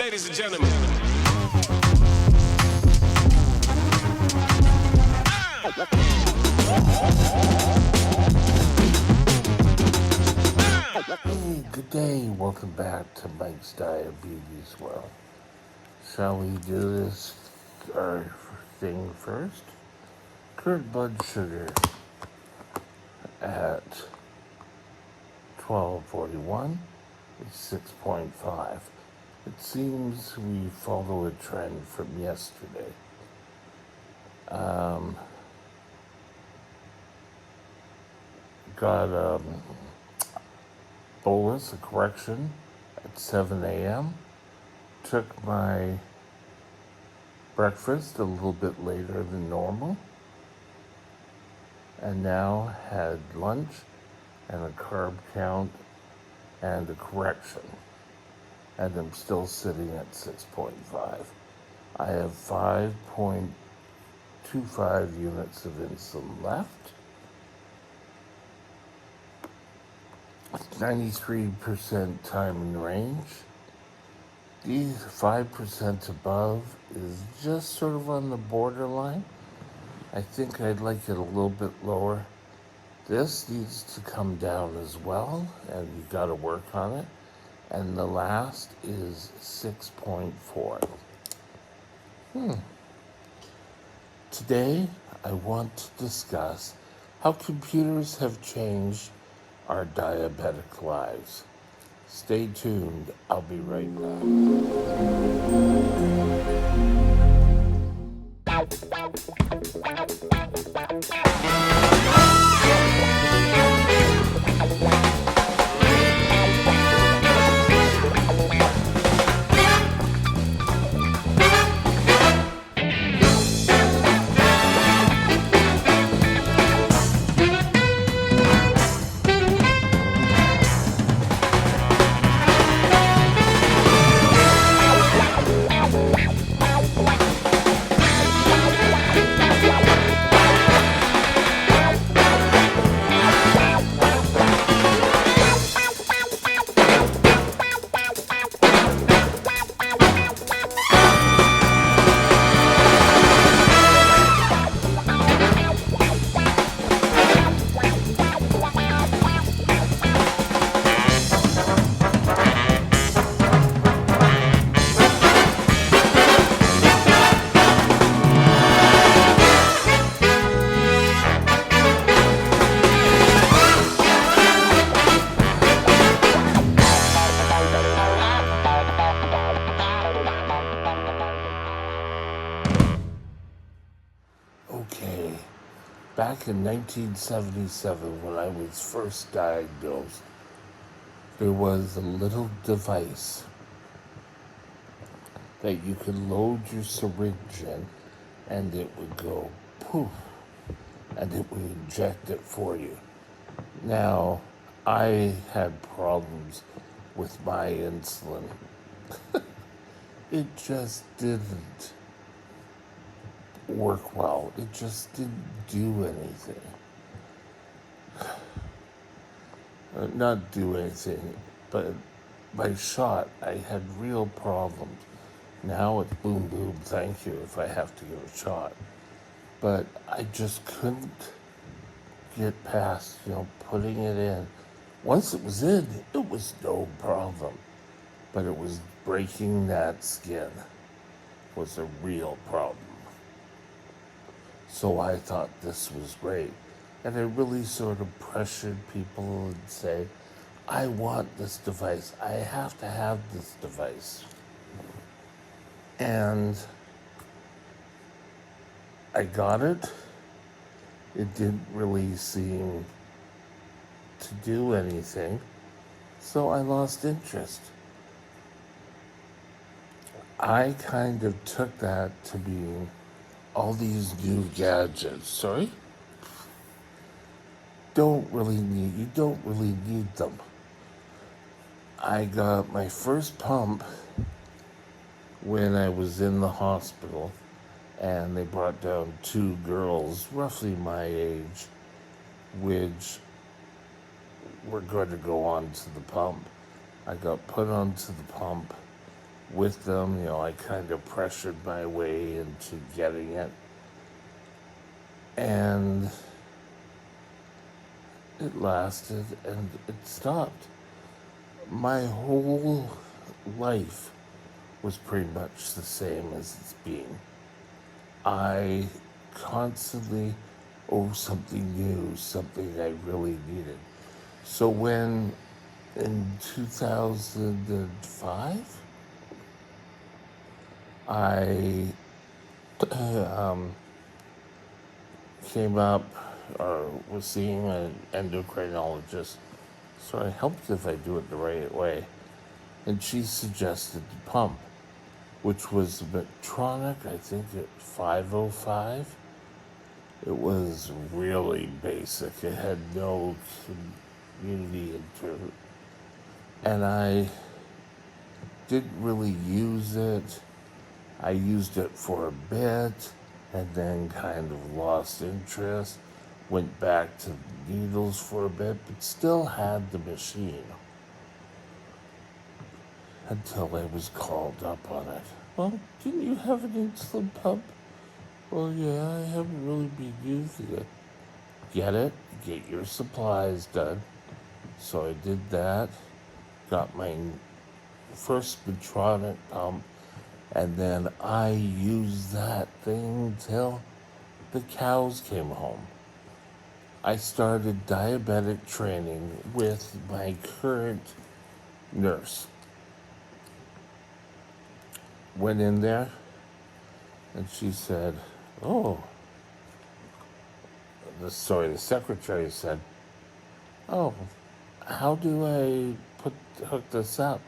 Ladies and gentlemen. Hey, good day. Welcome back to Mike's Diabetes World. Shall we do this our thing first? Current blood sugar at 12:41 is 6.5. It seems we follow a trend from yesterday. Got a bolus, a correction, at 7 a.m. Took my breakfast a little bit later than normal, and now had lunch and a carb count and a correction. And I'm still sitting at 6.5. I have 5.25 units of insulin left. 93% time in range. These 5% above is just sort of on the borderline. I think I'd like it a little bit lower. This needs to come down as well, and you've got to work on it. And the last is 6.4. Today, I want to discuss how computers have changed our diabetic lives. Stay tuned. I'll be right back. Okay, back in 1977, when I was first diagnosed, there was a little device that you could load your syringe in, and it would go poof, and it would inject it for you. Now, I had problems with my insulin. It just didn't work well. It just didn't do anything. Not do anything, but my shot, I had real problems. Now it's boom, boom, thank you if I have to give a shot. But I just couldn't get past, putting it in. Once it was in, it was no problem. But it was breaking that skin was a real problem. So I thought this was great. And I really sort of pressured people and say, I want this device. I have to have this device. And I got it. It didn't really seem to do anything. So I lost interest. I kind of took that to being all these new gadgets, you don't really need them. I got my first pump when I was in the hospital, and they brought down two girls, roughly my age, which were going to go on to the pump. I got put onto the pump with them. I kind of pressured my way into getting it. And it lasted and it stopped. My whole life was pretty much the same as it's been. I constantly owe something new, something I really needed. So when in 2005, I came up or was seeing an endocrinologist, so I helped if I do it the right way. And she suggested the pump, which was Medtronic, I think at 505. It was really basic. It had no community and I didn't really use it. I used it for a bit and then kind of lost interest. Went back to needles for a bit, but still had the machine until I was called up on it. Well, didn't you have an insulin pump? Well, yeah, I haven't really been using it. Get it? Get your supplies done. So I did that. Got my first Medtronic pump, and then I used that thing till the cows came home. I started diabetic training with my current nurse. Went in there, and she said, oh, the secretary said, oh, how do I hook this up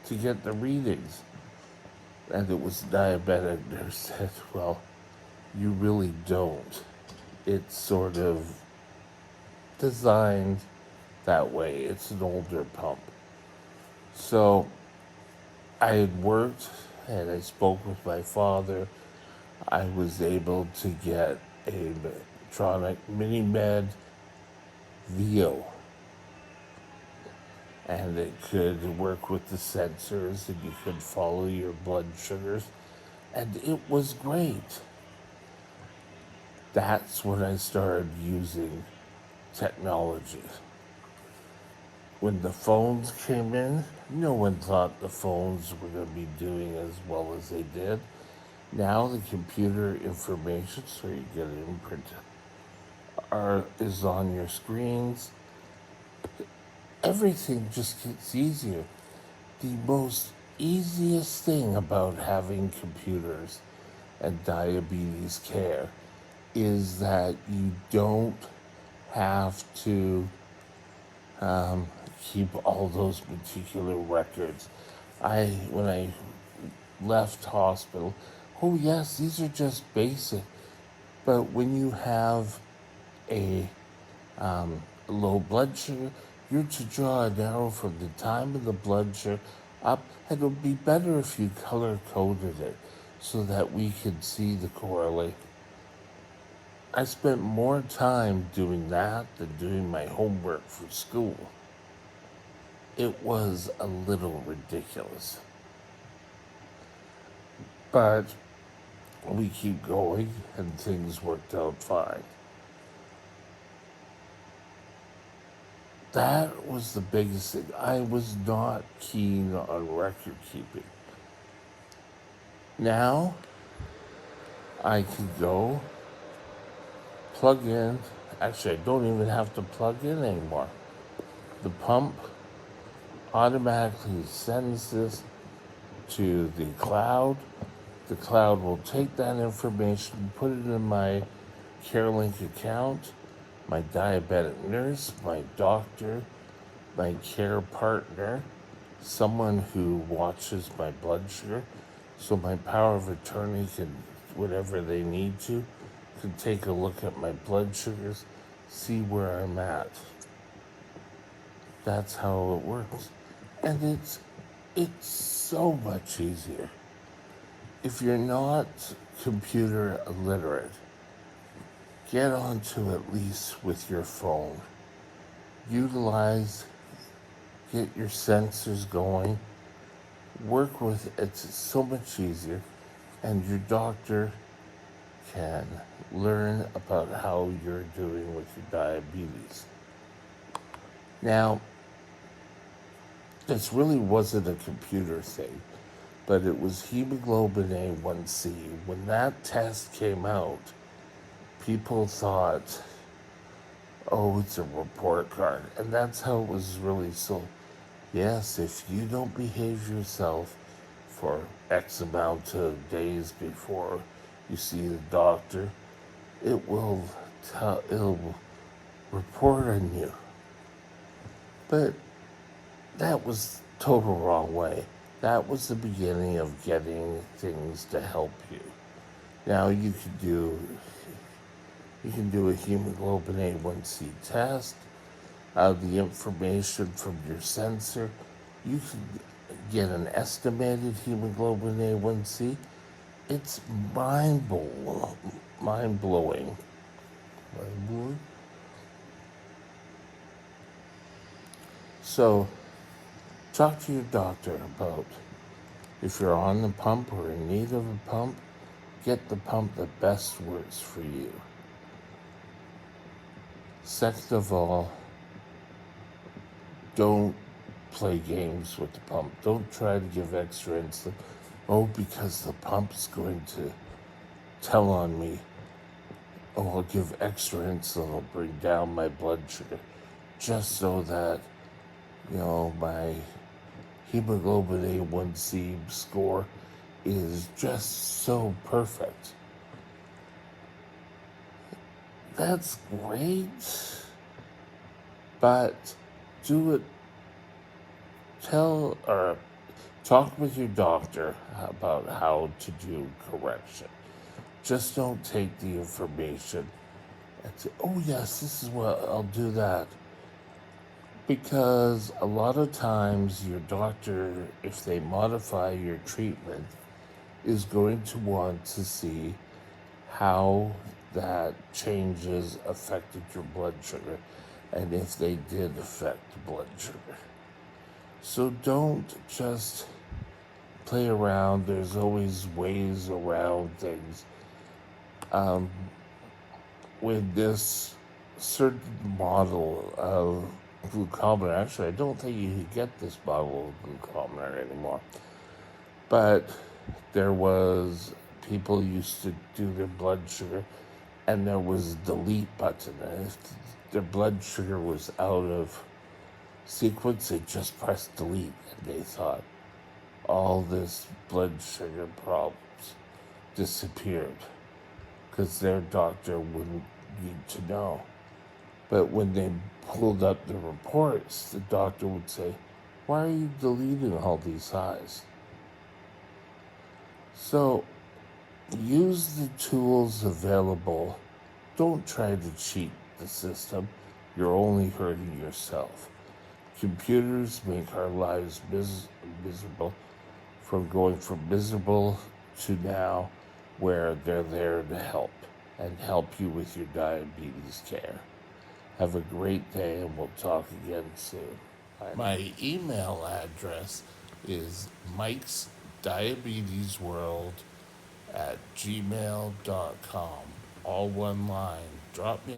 to get the readings? And it was diabetic nurse said, well, you really don't. It's sort of designed that way. It's an older pump. So I had worked and I spoke with my father. I was able to get a Medtronic MiniMed Vio. And it could work with the sensors and you could follow your blood sugars. And it was great. That's when I started using technology. When the phones came in, no one thought the phones were going to be doing as well as they did. Now the computer information, so you get it imprinted, is on your screens. Everything just gets easier. The most easiest thing about having computers and diabetes care is that you don't have to keep all those particular records. When I left hospital, oh yes, these are just basic. But when you have a low blood sugar, you're to draw an arrow from the time of the blood sugar up, and it would be better if you color coded it so that we could see the correlation. I spent more time doing that than doing my homework for school. It was a little ridiculous. But we keep going and things worked out fine. That was the biggest thing. I was not keen on record keeping. Now, I can go, plug in. Actually, I don't even have to plug in anymore. The pump automatically sends this to the cloud. The cloud will take that information, put it in my CareLink account. My diabetic nurse, my doctor, my care partner, someone who watches my blood sugar, so my power of attorney can, whatever they need to, can take a look at my blood sugars, see where I'm at. That's how it works. And it's so much easier. If you're not computer illiterate, get onto at least with your phone. Get your sensors going. work with it's so much easier, and your doctor can learn about how you're doing with your diabetes. Now, this really wasn't a computer thing, but it was hemoglobin A1C. When that test came out, people thought, oh, it's a report card. And that's how it was really sold. Yes, if you don't behave yourself for X amount of days before you see the doctor, it'll report on you. But that was total wrong way. That was the beginning of getting things to help you. Now you can do a hemoglobin A1C test. The information from your sensor. You can get an estimated hemoglobin A1C. It's mind-blowing. Mind-blowing. Mind-blowing. So, talk to your doctor about if you're on the pump or in need of a pump, get the pump that best works for you. Second of all, don't play games with the pump. Don't try to give extra insulin. Oh, because the pump's going to tell on me. Oh, I'll give extra insulin. I'll bring down my blood sugar. Just so that, my hemoglobin A1C score is just so perfect. That's great. But do it. Talk with your doctor about how to do correction. Just don't take the information and say, oh, yes, this is what I'll do that. Because a lot of times your doctor, if they modify your treatment, is going to want to see how that changes affected your blood sugar and if they did affect blood sugar. So don't just play around. There's always ways around things. With this certain model of glucometer, actually, I don't think you can get this model of glucometer anymore. But there was people used to do their blood sugar, and there was a delete button. And if their blood sugar was out of sequence, they just pressed delete, and they thought all this blood sugar problems disappeared because their doctor wouldn't need to know. But when they pulled up the reports, the doctor would say, why are you deleting all these highs? So use the tools available. Don't try to cheat the system. You're only hurting yourself. Computers make our lives miserable, from going from miserable to now where they're there to help and help you with your diabetes care. Have a great day, and we'll talk again soon. My email address is mikesdiabetesworld@gmail.com. All one line. Drop me